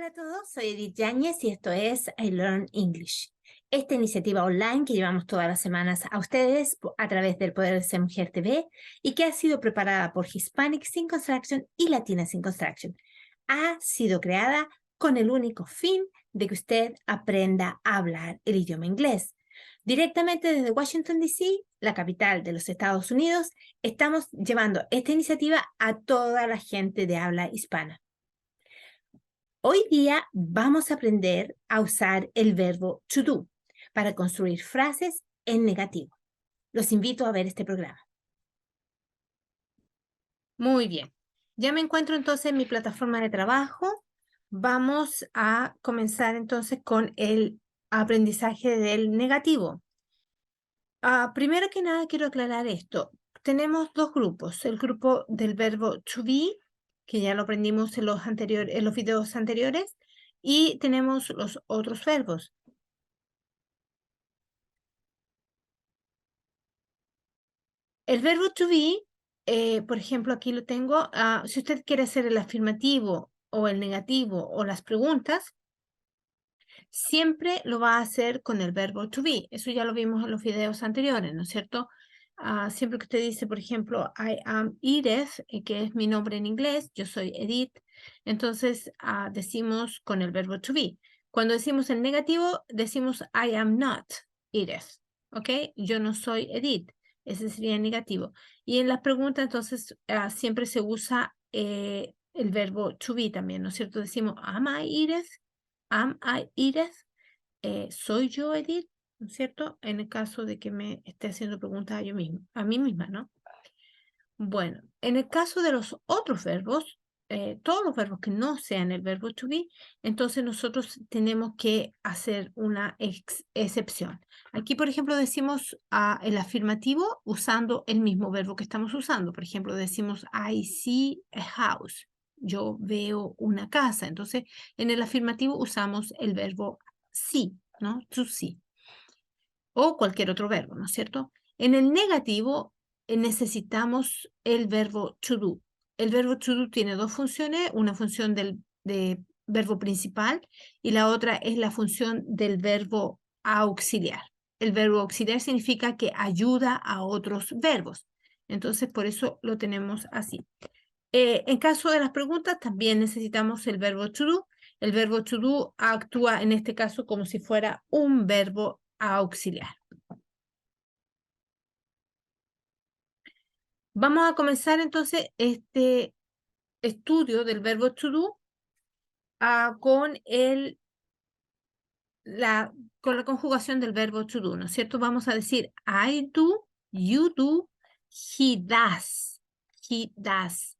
Hola a todos, soy Edith Yáñez y esto es I Learn English. Esta iniciativa online que llevamos todas las semanas a ustedes a través del Poder de Ser Mujer TV y que ha sido preparada por Hispanic Sin Construction y Latina Sin Construction. Ha sido creada con el único fin de que usted aprenda a hablar el idioma inglés. Directamente desde Washington, D.C., la capital de los Estados Unidos, estamos llevando esta iniciativa a toda la gente de habla hispana. Hoy día vamos a aprender a usar el verbo to do para construir frases en negativo. Los invito a ver este programa. Muy bien. Ya me encuentro entonces en mi plataforma de trabajo. Vamos a comenzar entonces con el aprendizaje del negativo. Primero que nada quiero aclarar esto. Tenemos dos grupos. El grupo del verbo to be, que ya lo aprendimos en los videos anteriores, y tenemos los otros verbos. El verbo to be, por ejemplo, aquí lo tengo. Si usted quiere hacer el afirmativo o el negativo o las preguntas, siempre lo va a hacer con el verbo to be. Eso ya lo vimos en los videos anteriores, ¿no es cierto? Siempre que usted dice, por ejemplo, I am Edith, que es mi nombre en inglés, yo soy Edith, entonces decimos con el verbo to be. Cuando decimos el negativo, decimos I am not Edith, ¿ok? Yo no soy Edith, ese sería el negativo. Y en las preguntas, entonces, siempre se usa el verbo to be también, ¿no es cierto? Decimos, am I Edith? Am I Edith? ¿Soy yo Edith? ¿No es cierto? En el caso de que me esté haciendo preguntas a mí misma, ¿no? Bueno, en el caso de los otros verbos, todos los verbos que no sean el verbo to be, entonces nosotros tenemos que hacer una excepción. Aquí, por ejemplo, decimos el afirmativo usando el mismo verbo que estamos usando. Por ejemplo, decimos I see a house. Yo veo una casa. Entonces, en el afirmativo usamos el verbo see, ¿no? To see. O cualquier otro verbo, ¿no es cierto? En el negativo necesitamos el verbo to do. El verbo to do tiene dos funciones, una función de verbo principal y la otra es la función del verbo auxiliar. El verbo auxiliar significa que ayuda a otros verbos. Entonces, por eso lo tenemos así. En caso de las preguntas, también necesitamos el verbo to do. El verbo to do actúa en este caso como si fuera un verbo auxiliar. Vamos a comenzar entonces este estudio del verbo to do con la conjugación del verbo to do, ¿no es cierto? Vamos a decir I do, you do, he does, she does,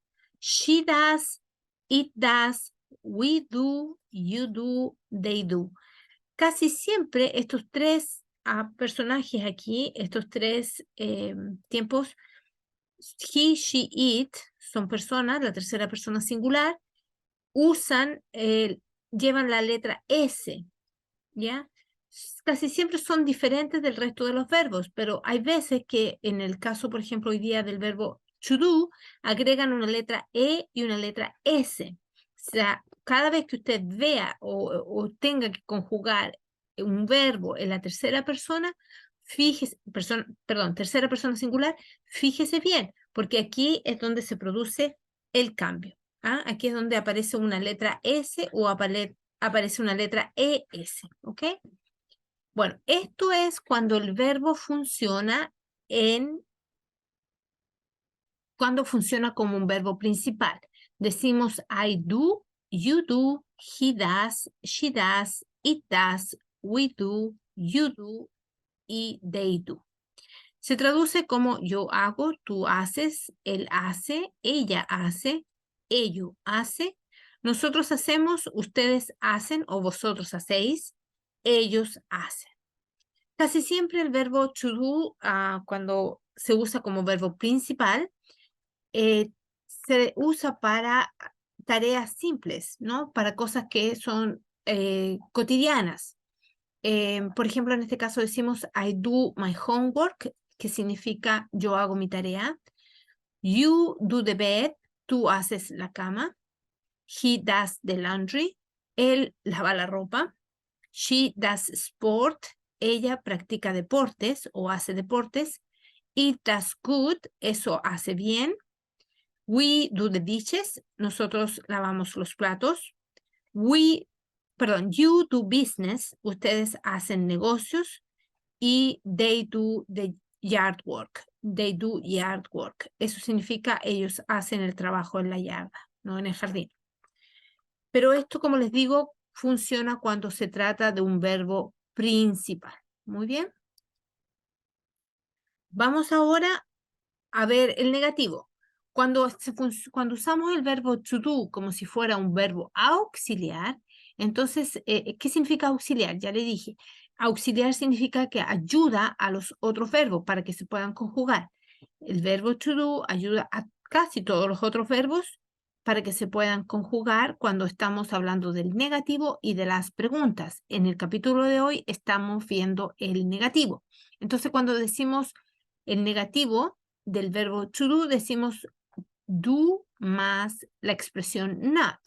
it does, we do, you do, they do. Casi siempre estos tres personajes aquí, estos tres tiempos, he, she, it, son personas, la tercera persona singular, llevan la letra S, ¿ya? Casi siempre son diferentes del resto de los verbos, pero hay veces que en el caso, por ejemplo, hoy día del verbo to do, agregan una letra E y una letra S. O sea, cada vez que usted vea o tenga que conjugar un verbo en la tercera persona, tercera persona singular, fíjese bien, porque aquí es donde se produce el cambio. Aquí es donde aparece una letra S o aparece una letra ES, ¿ok? Bueno, esto es cuando el verbo cuando funciona como un verbo principal. Decimos I do, you do, he does, she does, it does, we do, you do y they do. Se traduce como yo hago, tú haces, él hace, ella hace, ello hace, nosotros hacemos, ustedes hacen o vosotros hacéis, ellos hacen. Casi siempre el verbo to do, cuando se usa como verbo principal, se usa para tareas simples, ¿no? Para cosas que son cotidianas. Por ejemplo, en este caso decimos I do my homework, que significa yo hago mi tarea. You do the bed, tú haces la cama. He does the laundry, Él lava la ropa. She does sport. Ella practica deportes o hace deportes. It does good. Eso hace bien. We do the dishes. Nosotros lavamos los platos. You do business. Ustedes hacen negocios. Y they do the yard work. They do yard work. Eso significa ellos hacen el trabajo en la yarda, no en el jardín. Pero esto, como les digo, funciona cuando se trata de un verbo principal. Muy bien. Vamos ahora a ver el negativo. Cuando usamos el verbo to do como si fuera un verbo auxiliar, entonces, ¿qué significa auxiliar? Ya le dije. Auxiliar significa que ayuda a los otros verbos para que se puedan conjugar. El verbo to do ayuda a casi todos los otros verbos para que se puedan conjugar cuando estamos hablando del negativo y de las preguntas. En el capítulo de hoy estamos viendo el negativo. Entonces, cuando decimos el negativo del verbo to do, decimos do más la expresión not,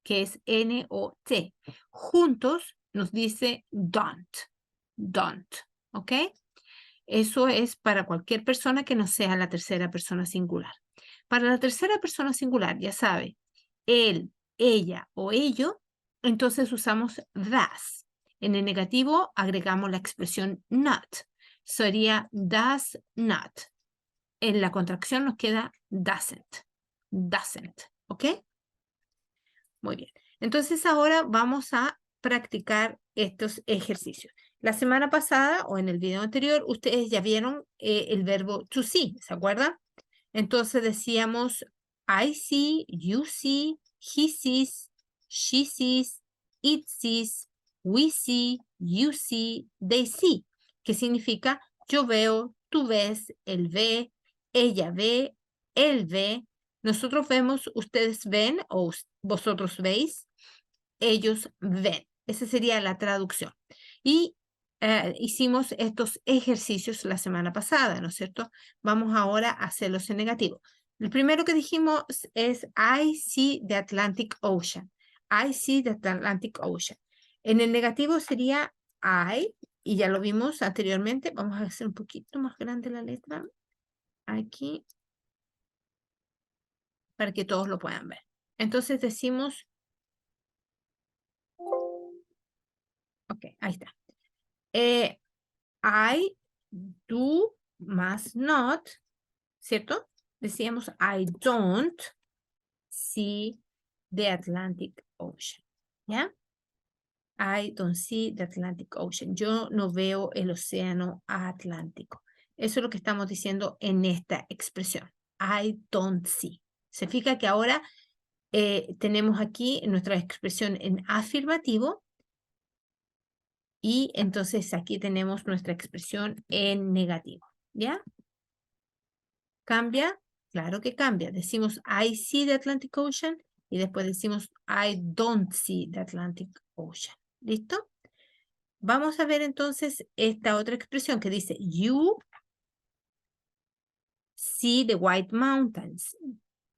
que es N-O-T. Juntos nos dice don't, ¿ok? Eso es para cualquier persona que no sea la tercera persona singular. Para la tercera persona singular, ya sabe, él, ella o ello, entonces usamos does. En el negativo agregamos la expresión not. Sería does not. En la contracción nos queda doesn't. ¿Ok? Muy bien. Entonces ahora vamos a practicar estos ejercicios. La semana pasada o en el video anterior ustedes ya vieron el verbo to see, ¿se acuerdan? Entonces decíamos I see, you see, he sees, she sees, it sees, we see, you see, they see. ¿Qué significa? Yo veo, tú ves, él ve, ella ve, él ve, nosotros vemos, ustedes ven o vosotros veis, ellos ven. Esa sería la traducción. Y hicimos estos ejercicios la semana pasada, ¿no es cierto? Vamos ahora a hacerlos en negativo. El primero que dijimos es I see the Atlantic Ocean. I see the Atlantic Ocean. En el negativo sería I, y ya lo vimos anteriormente. Vamos a hacer un poquito más grande la letra. Aquí. Para que todos lo puedan ver. Entonces decimos, ok, ahí está. I do más not, ¿cierto? Decíamos, I don't see the Atlantic Ocean, ¿ya? I don't see the Atlantic Ocean. Yo no veo el océano Atlántico. Eso es lo que estamos diciendo en esta expresión. I don't see. Se fija que ahora tenemos aquí nuestra expresión en afirmativo y entonces aquí tenemos nuestra expresión en negativo, ¿ya? ¿Cambia? Claro que cambia. Decimos I see the Atlantic Ocean y después decimos I don't see the Atlantic Ocean. ¿Listo? Vamos a ver entonces esta otra expresión que dice you see the white mountains.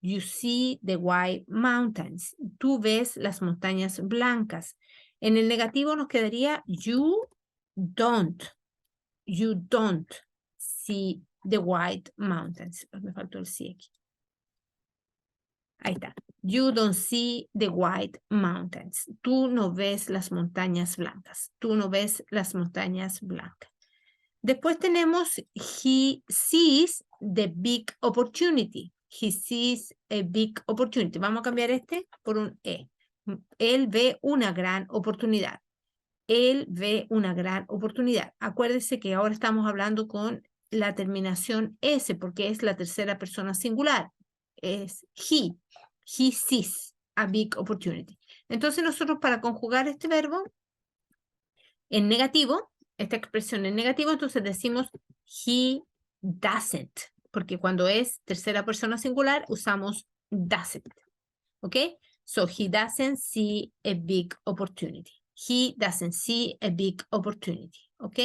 You see the white mountains. Tú ves las montañas blancas. En el negativo nos quedaría you don't see the white mountains. Me faltó el sí aquí. Ahí está. You don't see the white mountains. Tú no ves las montañas blancas. Tú no ves las montañas blancas. Después tenemos he sees the big opportunity. He sees a big opportunity. Vamos a cambiar este por un E. Él ve una gran oportunidad. Él ve una gran oportunidad. Acuérdese que ahora estamos hablando con la terminación S porque es la tercera persona singular. Es he. He sees a big opportunity. Entonces nosotros para conjugar este verbo en negativo, esta expresión en negativo, entonces decimos he doesn't, porque cuando es tercera persona singular usamos doesn't, ¿ok? So he doesn't see a big opportunity. He doesn't see a big opportunity, ¿ok?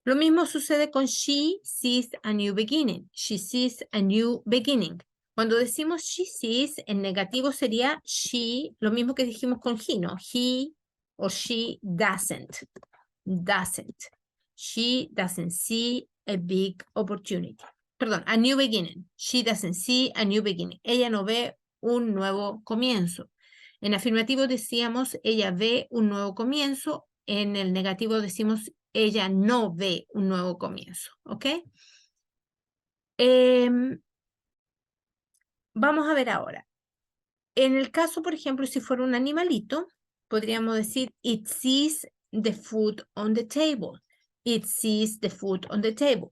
Lo mismo sucede con she sees a new beginning. She sees a new beginning. Cuando decimos she sees, en negativo sería she, lo mismo que dijimos con he, ¿no? He o she doesn't. Doesn't. She doesn't see a big opportunity. Perdón, a new beginning. She doesn't see a new beginning. Ella no ve un nuevo comienzo. En afirmativo decíamos ella ve un nuevo comienzo. En el negativo decimos ella no ve un nuevo comienzo. ¿Ok? Vamos a ver ahora. En el caso, por ejemplo, si fuera un animalito, podríamos decir it sees the food on the table. It sees the food on the table.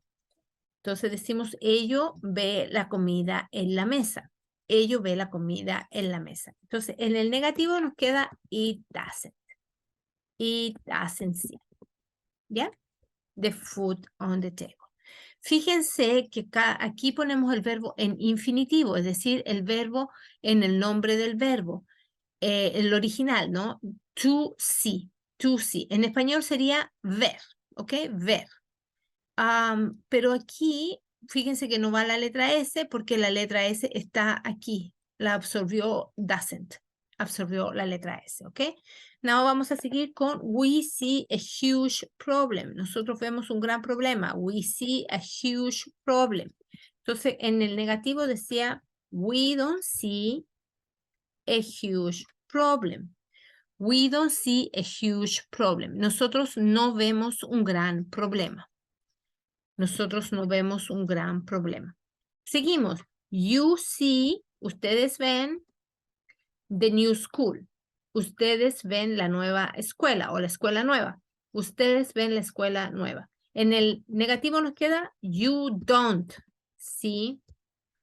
Entonces decimos, ello ve la comida en la mesa. Ello ve la comida en la mesa. Entonces, en el negativo nos queda it doesn't. It doesn't see. ¿Ya? The food on the table. Fíjense que aquí ponemos el verbo en infinitivo, es decir, el verbo en el nombre del verbo. El original, ¿no? To see. To see. En español sería ver, ¿ok? Ver. Pero aquí, fíjense que no va la letra S porque la letra S está aquí. La absorbió doesn't. Absorbió la letra S, ¿ok? Now vamos a seguir con we see a huge problem. Nosotros vemos un gran problema. We see a huge problem. Entonces, en el negativo decía we don't see a huge problem. We don't see a huge problem. Nosotros no vemos un gran problema. Nosotros no vemos un gran problema. Seguimos. You see, ustedes ven the new school. Ustedes ven la nueva escuela o la escuela nueva. Ustedes ven la escuela nueva. En el negativo nos queda you don't see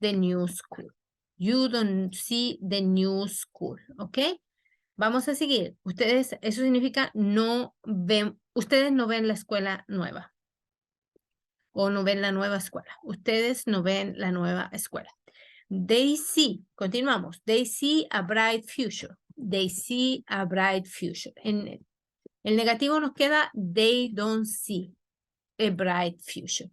the new school. You don't see the new school, ¿ok? Vamos a seguir. Ustedes, eso significa no ven, ustedes no ven la escuela nueva. O no ven la nueva escuela. Ustedes no ven la nueva escuela. They see, continuamos. They see a bright future. They see a bright future. En el negativo nos queda they don't see a bright future.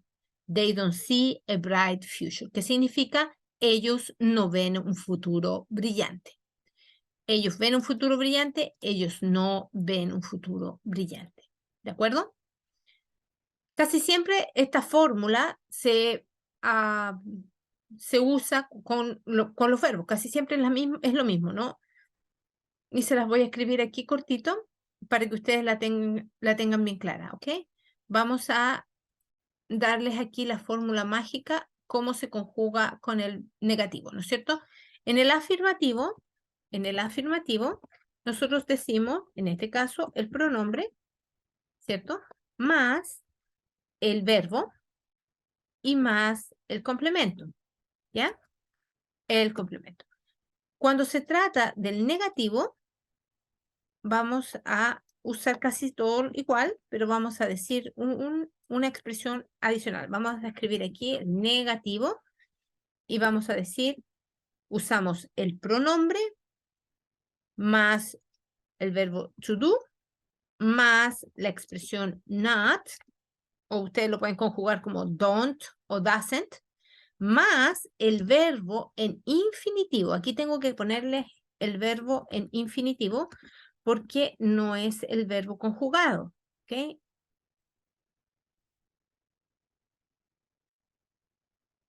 They don't see a bright future. ¿Qué significa? Ellos no ven un futuro brillante. Ellos ven un futuro brillante, ellos no ven un futuro brillante. ¿De acuerdo? Casi siempre esta fórmula se usa con los verbos. Casi siempre es lo mismo, ¿no? Y se las voy a escribir aquí cortito para que ustedes la tengan bien clara, ¿ok? Vamos a darles aquí la fórmula mágica, cómo se conjuga con el negativo, ¿no es cierto? En el afirmativo, nosotros decimos, en este caso, el pronombre, ¿cierto? Más el verbo y más el complemento, ¿ya? El complemento. Cuando se trata del negativo, vamos a usar casi todo igual, pero vamos a decir una expresión adicional. Vamos a escribir aquí el negativo y vamos a decir, usamos el pronombre más el verbo to do, más la expresión not, o ustedes lo pueden conjugar como don't o doesn't, más el verbo en infinitivo. Aquí tengo que ponerle el verbo en infinitivo porque no es el verbo conjugado, ¿ok?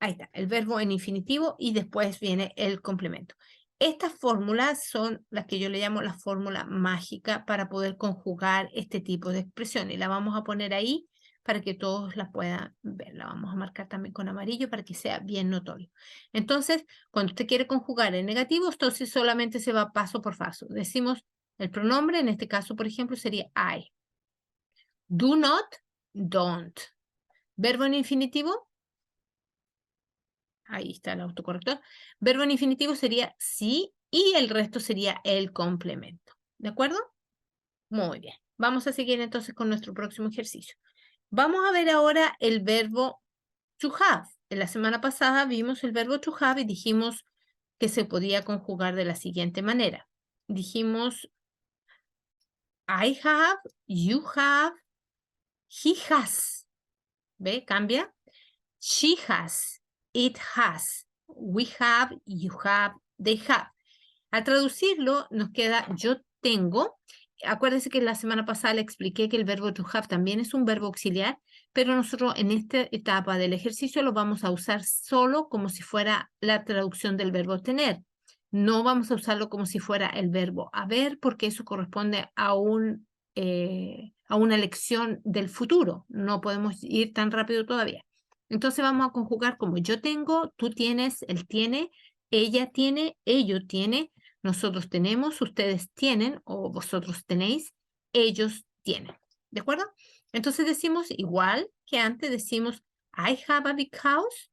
Ahí está, el verbo en infinitivo y después viene el complemento. Estas fórmulas son las que yo le llamo la fórmula mágica para poder conjugar este tipo de expresiones. La vamos a poner ahí para que todos la puedan ver. La vamos a marcar también con amarillo para que sea bien notorio. Entonces, cuando usted quiere conjugar en negativo, entonces solamente se va paso por paso. Decimos el pronombre, en este caso, por ejemplo, sería I. Do not, don't. Verbo en infinitivo, ahí está el autocorrector. Verbo en infinitivo sería sí y el resto sería el complemento. ¿De acuerdo? Muy bien. Vamos a seguir entonces con nuestro próximo ejercicio. Vamos a ver ahora el verbo to have. En la semana pasada vimos el verbo to have y dijimos que se podía conjugar de la siguiente manera. Dijimos I have, you have, he has. ¿Ve? Cambia. She has, it has. we have, you have, they have. Al traducirlo nos queda yo tengo. Acuérdense que la semana pasada le expliqué que el verbo to have también es un verbo auxiliar, pero nosotros en esta etapa del ejercicio lo vamos a usar solo como si fuera la traducción del verbo tener. No vamos a usarlo como si fuera el verbo haber, porque eso corresponde a una lección del futuro. No podemos ir tan rápido todavía. Entonces vamos a conjugar como yo tengo, tú tienes, él tiene, ella tiene, ello tiene, nosotros tenemos, ustedes tienen o vosotros tenéis, ellos tienen. ¿De acuerdo? Entonces decimos igual que antes, decimos I have a big house.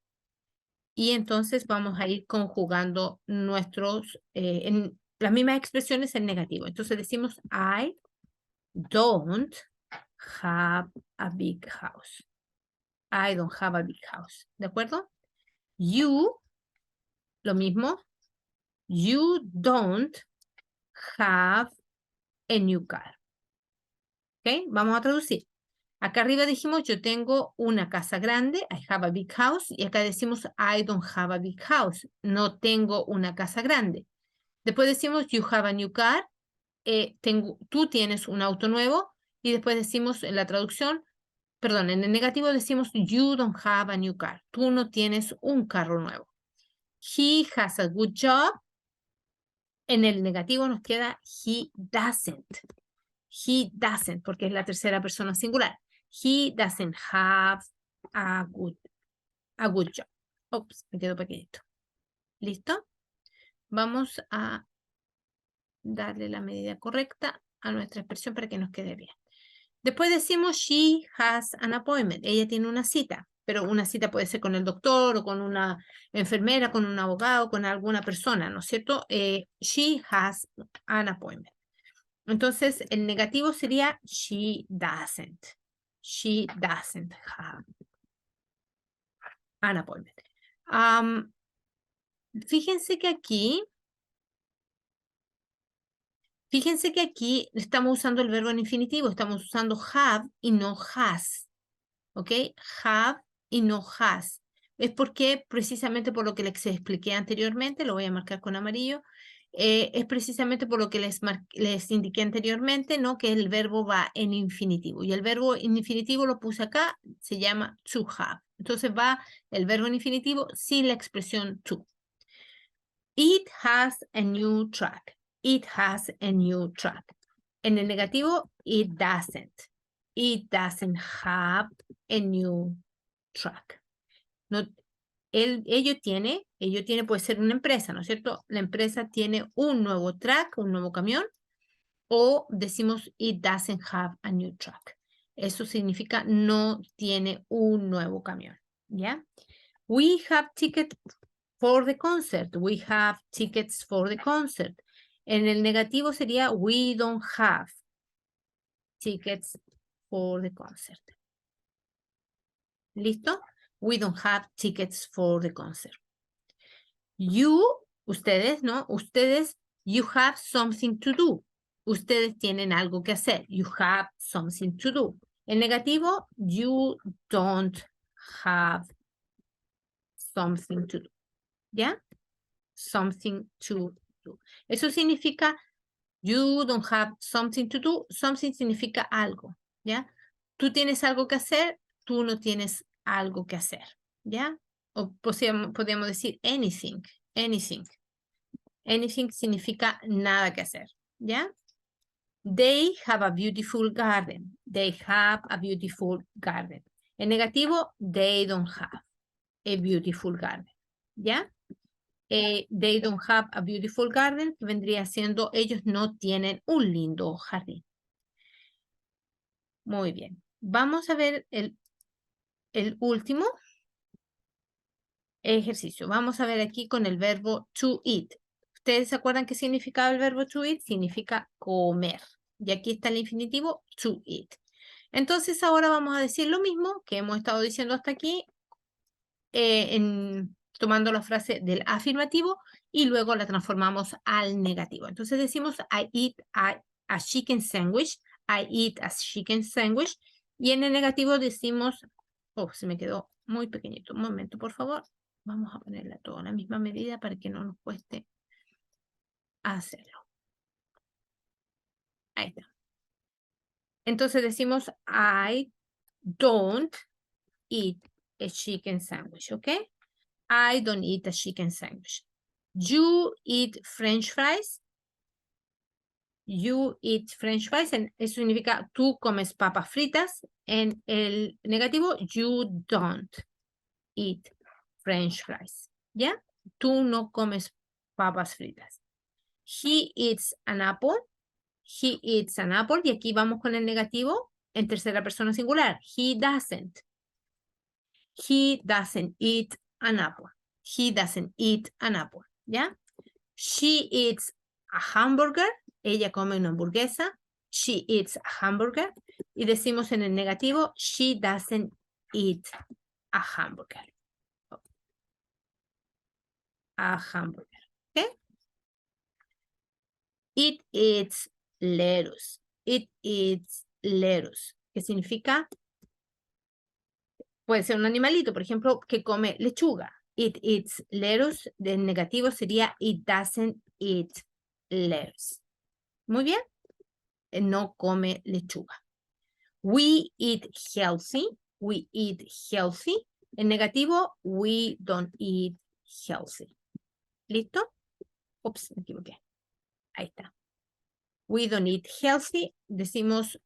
Y entonces vamos a ir conjugando nuestros, en las mismas expresiones en negativo. Entonces decimos I don't have a big house. I don't have a big house. ¿De acuerdo? You, lo mismo. You don't have a new car. ¿Ok? Vamos a traducir. Acá arriba dijimos yo tengo una casa grande, I have a big house, y acá decimos I don't have a big house, no tengo una casa grande. Después decimos you have a new car, tú tienes un auto nuevo, y después decimos en la traducción, perdón, en el negativo decimos you don't have a new car, tú no tienes un carro nuevo. He has a good job, en el negativo nos queda he doesn't. He doesn't, porque es la tercera persona singular. He doesn't have a good job. Ups, me quedó pequeñito. ¿Listo? Vamos a darle la medida correcta a nuestra expresión para que nos quede bien. Después decimos she has an appointment. Ella tiene una cita, pero una cita puede ser con el doctor o con una enfermera, con un abogado, con alguna persona, ¿no es cierto? She has an appointment. Entonces, el negativo sería she doesn't. She doesn't have an appointment. Fíjense que aquí estamos usando el verbo en infinitivo. Estamos usando have y no has. ¿Ok? Have y no has. Es porque precisamente por lo que les expliqué anteriormente, lo voy a marcar con amarillo, es precisamente por lo que les indiqué anteriormente, ¿no? Que el verbo va en infinitivo. Y el verbo en infinitivo lo puse acá, se llama to have. Entonces va el verbo en infinitivo sin la expresión to. It has a new truck. It has a new truck. En el negativo, it doesn't. It doesn't have a new truck. No, ello tiene, puede ser una empresa, ¿no es cierto? La empresa tiene un nuevo truck, un nuevo camión, o decimos it doesn't have a new truck. Eso significa no tiene un nuevo camión, ¿ya? We have tickets for the concert. We have tickets for the concert. En el negativo sería we don't have tickets for the concert. ¿Listo? We don't have tickets for the concert. You, ustedes, ¿no? Ustedes, you have something to do. Ustedes tienen algo que hacer. You have something to do. El negativo, you don't have something to do. ¿Ya? Something to do. Eso significa you don't have something to do. Something significa algo. ¿Ya? Tú tienes algo que hacer, tú no tienes algo que hacer. ¿Ya? O podríamos decir anything. Anything. Anything significa nada que hacer. ¿Ya? They have a beautiful garden. They have a beautiful garden. En negativo, they don't have a beautiful garden. ¿Ya? They don't have a beautiful garden, que vendría siendo ellos no tienen un lindo jardín. Muy bien. Vamos a ver el último ejercicio. Vamos a ver aquí con el verbo to eat. ¿Ustedes se acuerdan qué significaba el verbo to eat? Significa comer. Y aquí está el infinitivo to eat. Entonces ahora vamos a decir lo mismo que hemos estado diciendo hasta aquí, tomando la frase del afirmativo y luego la transformamos al negativo. Entonces decimos I eat a chicken sandwich. I eat a chicken sandwich. Y en el negativo decimos, oh, se me quedó muy pequeñito. Un momento, por favor. Vamos a ponerla toda en la misma medida para que no nos cueste hacerlo. Ahí está. Entonces decimos, I don't eat a chicken sandwich, ¿ok? I don't eat a chicken sandwich. You eat French fries. You eat French fries. Eso significa tú comes papas fritas. En el negativo, you don't eat French fries. ¿Ya? Tú no comes papas fritas. He eats an apple. He eats an apple. Y aquí vamos con el negativo en tercera persona singular. He doesn't. He doesn't eat an apple. He doesn't eat an apple. ¿Ya? She eats a hamburger. Ella come una hamburguesa. She eats a hamburger. Y decimos en el negativo, she doesn't eat a hamburger. A hamburger. ¿Ok? It eats lettuce. It eats lettuce. ¿Qué significa? Puede ser un animalito, por ejemplo, que come lechuga. It eats lettuce. El negativo sería it doesn't eat lettuce. Muy bien. No come lechuga. We eat healthy. We eat healthy. En negativo, we don't eat healthy. ¿Listo? Ups, me equivoqué. Ahí está. We don't eat healthy. Decimos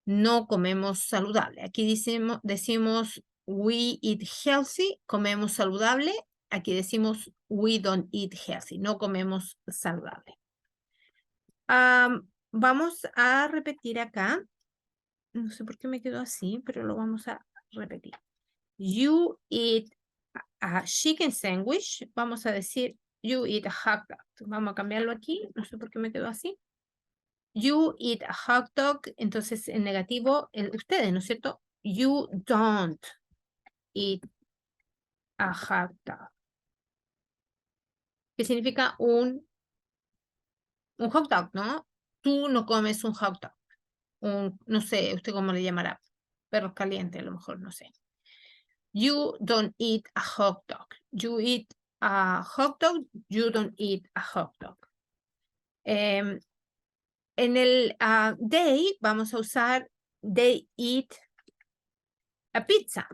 no comemos saludable. Aquí decimos we eat healthy, comemos saludable. Aquí decimos we don't eat healthy, no comemos saludable. Vamos a repetir acá. No sé por qué me quedó así, pero lo vamos a repetir. You eat a chicken sandwich. Vamos a decir you eat a hot dog. Vamos a cambiarlo aquí. No sé por qué me quedó así. You eat a hot dog. Entonces, en negativo, ustedes, ¿no es cierto? You don't eat a hot dog. ¿Qué significa un hot dog, ¿no? Tú no comes un hot dog. No sé, ¿usted cómo le llamará? Perros calientes, a lo mejor, no sé. You don't eat a hot dog. You eat a hot dog. You don't eat a hot dog. En el they vamos a usar they eat a pizza.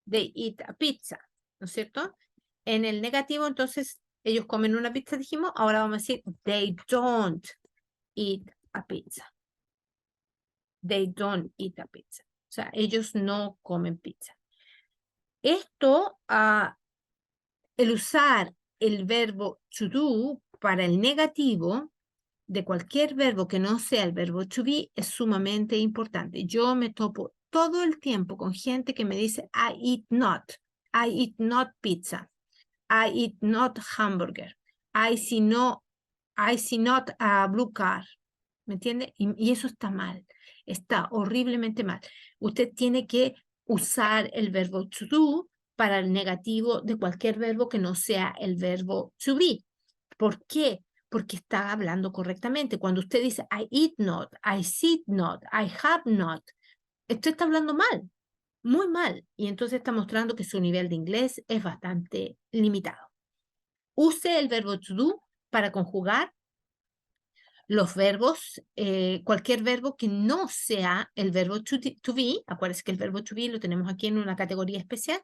They eat a pizza, ¿no es cierto? En el negativo, entonces, ellos comen una pizza, dijimos. Ahora vamos a decir they don't eat a pizza. They don't eat a pizza. O sea, ellos no comen pizza. Esto, el usar el verbo to do para el negativo de cualquier verbo que no sea el verbo to be es sumamente importante. Yo me topo todo el tiempo con gente que me dice I eat not pizza, I eat not hamburger, I see not a blue car. ¿Me entiende? Y eso está mal, está horriblemente mal. Usted tiene que usar el verbo to do para el negativo de cualquier verbo que no sea el verbo to be. ¿Por qué? Porque está hablando correctamente. Cuando usted dice I eat not, I sit not, I have not, usted está hablando mal, muy mal. Y entonces está mostrando que su nivel de inglés es bastante limitado. Use el verbo to do para conjugar los verbos, cualquier verbo que no sea el verbo to be. Acuérdense que el verbo to be lo tenemos aquí en una categoría especial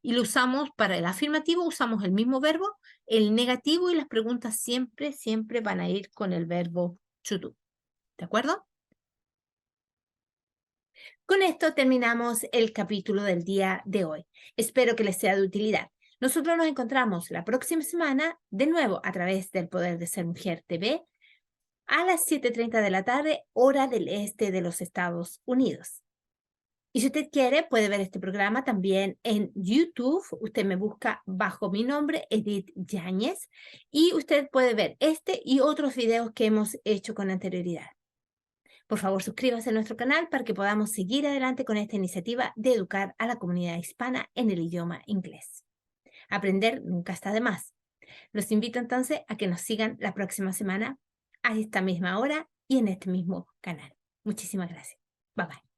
y lo usamos para el afirmativo, usamos el mismo verbo, el negativo y las preguntas siempre van a ir con el verbo to do. ¿De acuerdo? Con esto terminamos el capítulo del día de hoy. Espero que les sea de utilidad. Nosotros nos encontramos la próxima semana de nuevo a través del Poder de Ser Mujer TV a las 7:30 de la tarde, hora del este de los Estados Unidos. Y si usted quiere, puede ver este programa también en YouTube. Usted me busca bajo mi nombre, Edith Yáñez, y usted puede ver este y otros videos que hemos hecho con anterioridad. Por favor, suscríbase a nuestro canal para que podamos seguir adelante con esta iniciativa de educar a la comunidad hispana en el idioma inglés. Aprender nunca está de más. Los invito entonces a que nos sigan la próxima semana a esta misma hora y en este mismo canal. Muchísimas gracias. Bye bye.